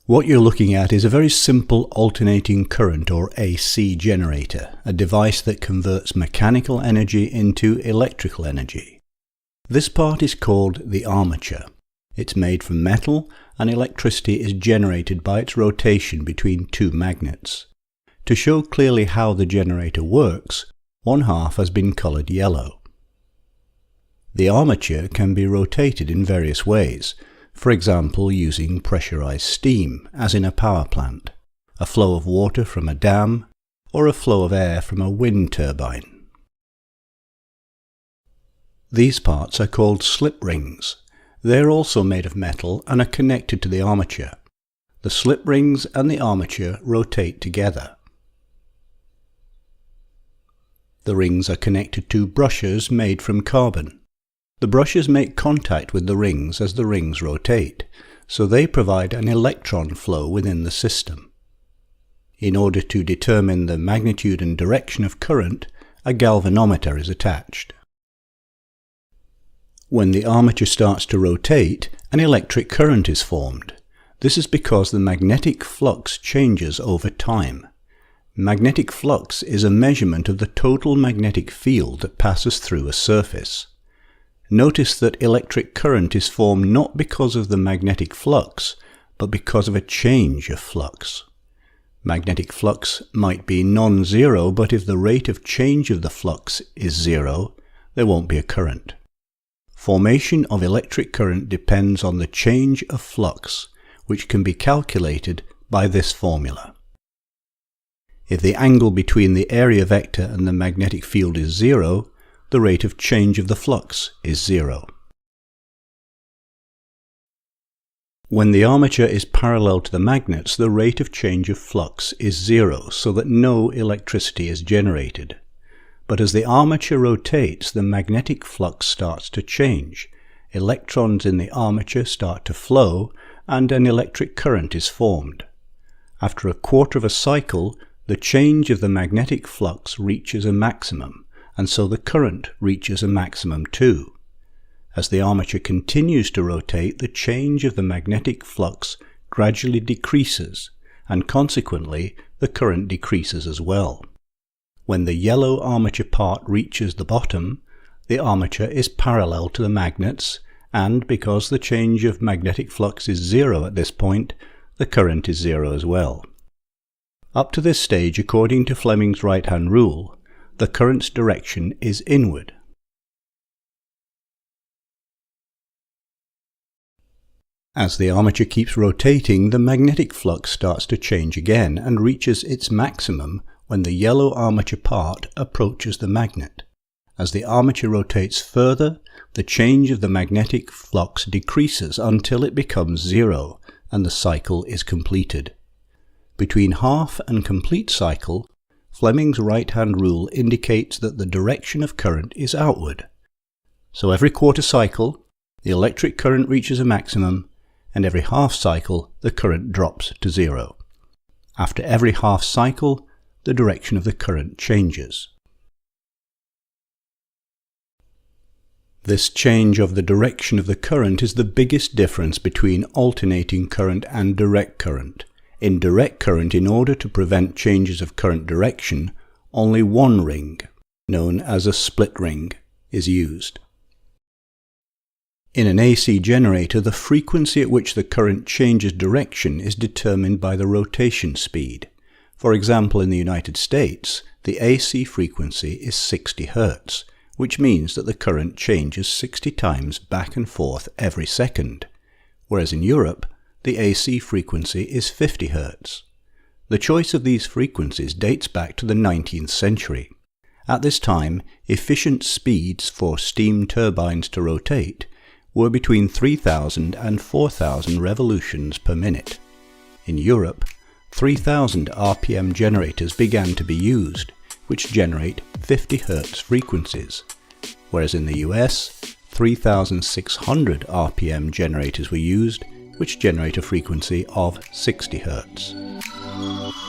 What you're looking at is a very simple alternating current or AC generator, a device that converts mechanical energy into electrical energy. This part is called the armature. It's made from metal and electricity is generated by its rotation between two magnets. To show clearly how the generator works, one half has been coloured yellow. The armature can be rotated in various ways. For example, using pressurized steam, as in a power plant, a flow of water from a dam, or a flow of air from a wind turbine. These parts are called slip rings. They are also made of metal and are connected to the armature. The slip rings and the armature rotate together. The rings are connected to brushes made from carbon. The brushes make contact with the rings as the rings rotate, so they provide an electron flow within the system. In order to determine the magnitude and direction of current, a galvanometer is attached. When the armature starts to rotate, an electric current is formed. This is because the magnetic flux changes over time. Magnetic flux is a measurement of the total magnetic field that passes through a surface. Notice that electric current is formed not because of the magnetic flux, but because of a change of flux. Magnetic flux might be non-zero, but if the rate of change of the flux is zero, there won't be a current. Formation of electric current depends on the change of flux, which can be calculated by this formula. If the angle between the area vector and the magnetic field is zero, the rate of change of the flux is zero. When the armature is parallel to the magnets, the rate of change of flux is zero, so that no electricity is generated. But as the armature rotates, the magnetic flux starts to change. Electrons in the armature start to flow, and an electric current is formed. After a quarter of a cycle, the change of the magnetic flux reaches a maximum, and so the current reaches a maximum too. As the armature continues to rotate, the change of the magnetic flux gradually decreases, and consequently the current decreases as well. When the yellow armature part reaches the bottom, the armature is parallel to the magnets, and because the change of magnetic flux is zero at this point, the current is zero as well. Up to this stage, according to Fleming's right-hand rule, the current's direction is inward. As the armature keeps rotating, the magnetic flux starts to change again and reaches its maximum when the yellow armature part approaches the magnet. As the armature rotates further, the change of the magnetic flux decreases until it becomes zero and the cycle is completed. Between half and complete cycle, Fleming's right-hand rule indicates that the direction of current is outward. So every quarter cycle, the electric current reaches a maximum, and every half cycle, the current drops to zero. After every half cycle, the direction of the current changes. This change of the direction of the current is the biggest difference between alternating current and direct current. In direct current, in order to prevent changes of current direction, only one ring, known as a split ring, is used. In an AC generator, the frequency at which the current changes direction is determined by the rotation speed. For example, in the United States, the AC frequency is 60 Hz, which means that the current changes 60 times back and forth every second, whereas in Europe, the AC frequency is 50 Hz. The choice of these frequencies dates back to the 19th century. At this time, efficient speeds for steam turbines to rotate were between 3,000 and 4,000 revolutions per minute. In Europe, 3,000 RPM generators began to be used, which generate 50 Hz frequencies, whereas in the US, 3,600 RPM generators were used, which generate a frequency of 60 Hz.